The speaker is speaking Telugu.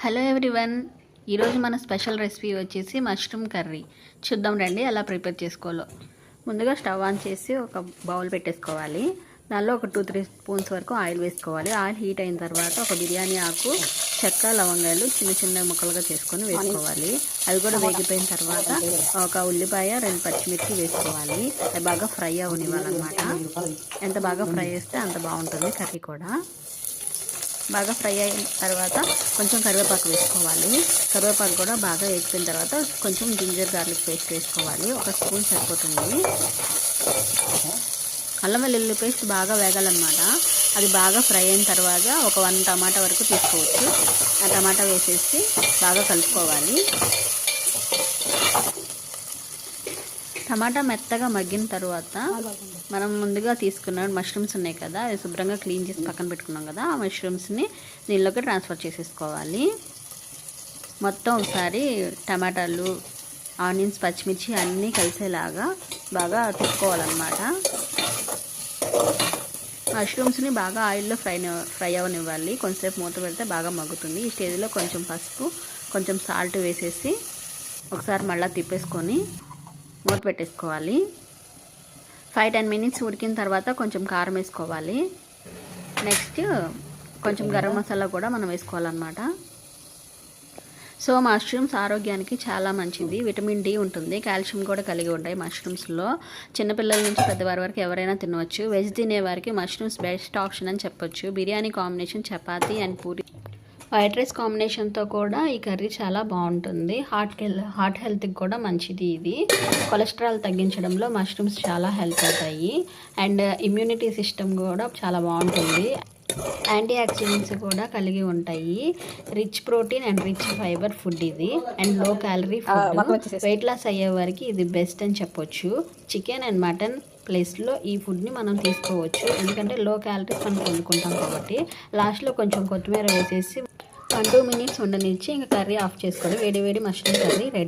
హలో ఎవ్రీవన్, ఈరోజు మన స్పెషల్ రెసిపీ వచ్చేసి మష్రూమ్ కర్రీ. చూద్దాం రండి ఎలా ప్రిపేర్ చేసుకోవాలో. ముందుగా స్టవ్ ఆన్ చేసి ఒక బౌల్ పెట్టేసుకోవాలి. దానిలో ఒక 2-3 స్పూన్స్ వరకు ఆయిల్ వేసుకోవాలి. ఆయిల్ హీట్ అయిన తర్వాత ఒక బిర్యానీ ఆకు, చెక్క, లవంగాలు చిన్న చిన్న ముక్కలుగా చేసుకొని వేసుకోవాలి. అవి కూడా వేగిపోయిన తర్వాత ఒక ఉల్లిపాయ, 2 పచ్చిమిర్చి వేసుకోవాలి. అది బాగా ఫ్రై అవనివ్వాలన్నమాట. ఎంత బాగా ఫ్రై చేస్తే అంత బాగుంటుంది కర్రీ కూడా. బాగా ఫ్రై అయిన తర్వాత కొంచెం కరివేపాకు వేసుకోవాలి. కరివేపాకు కూడా బాగా వేగిపోయిన తర్వాత కొంచెం జింజర్ గార్లిక్ పేస్ట్ వేసుకోవాలి. 1 స్పూన్ సరిపోతుంది. అల్లం వెల్లుల్లి పేస్ట్ బాగా వేగాలన్నమాట. అది బాగా ఫ్రై అయిన తర్వాత ఒక 1 టమాటా వరకు తీసుకోవచ్చు. ఆ టమాటా వేసేసి బాగా కలుపుకోవాలి. టమాటా మెత్తగా మగ్గిన తర్వాత మనం ముందుగా తీసుకున్న మష్రూమ్స్ ఉన్నాయి కదా, అవి శుభ్రంగా క్లీన్ చేసి పక్కన పెట్టుకున్నాం కదా, ఆ మష్రూమ్స్ని దీనిలోకి ట్రాన్స్ఫర్ చేసేసుకోవాలి. మొత్తం ఒకసారి టమాటాలు, ఆనియన్స్, పచ్చిమిర్చి అన్నీ కలిసేలాగా బాగా తిప్పుకోవాలన్నమాట. మష్రూమ్స్ని బాగా ఆయిల్లో ఫ్రై అవనివ్వాలి. కొంచెంసేపు మూత పెడితే బాగా మగ్గుతుంది. ఈ స్టేజ్లో కొంచెం పసుపు, కొంచెం సాల్ట్ వేసేసి ఒకసారి మళ్ళీ తిప్పేసుకొని మూత పెట్టేసుకోవాలి. 5-10 మినిట్స్ ఉడికిన తర్వాత కొంచెం కారం వేసుకోవాలి. నెక్స్ట్ కొంచెం గరం మసాలా కూడా మనం వేసుకోవాలన్నమాట. సో మష్రూమ్స్ ఆరోగ్యానికి చాలా మంచిది. విటమిన్ డి ఉంటుంది, కాల్షియం కూడా కలిగి ఉంటాయి మష్రూమ్స్లో. చిన్నపిల్లల నుంచి పెద్దవారి వరకు ఎవరైనా తినవచ్చు. వెజ్ తినేవారికి మష్రూమ్స్ బెస్ట్ ఆప్షన్ అని చెప్పొచ్చు. Biryani combination, chapati and puri, white rice కాంబినేషన్తో కూడా ఈ కర్రీ చాలా బాగుంటుంది. హార్ట్ హెల్త్కి కూడా మంచిది. ఇది కొలెస్ట్రాల్ తగ్గించడంలో మష్రూమ్స్ చాలా హెల్ప్ అవుతాయి. అండ్ ఇమ్యూనిటీ సిస్టమ్ కూడా చాలా బాగుంటుంది. యాంటీ ఆక్సిడెంట్స్ కూడా కలిగి ఉంటాయి. Rich protein and rich fibre food ఇది. And low calorie food. Weight loss అయ్యే వారికి ఇది బెస్ట్ అని చెప్పొచ్చు. చికెన్ అండ్ మటన్ ప్లేస్లో ఈ ఫుడ్ని మనం తీసుకోవచ్చు. ఎందుకంటే లో క్యాలరీస్ మనం వండుకుంటాం కాబట్టి. లాస్ట్లో కొంచెం కొత్తిమీర వేసేసి 1-2 మినిట్స్ ఉండనిచ్చి ఇంకా కర్రీ ఆఫ్ చేసుకోవడం. వేడి వేడి మష్రూమ్ కర్రీ రెడీ.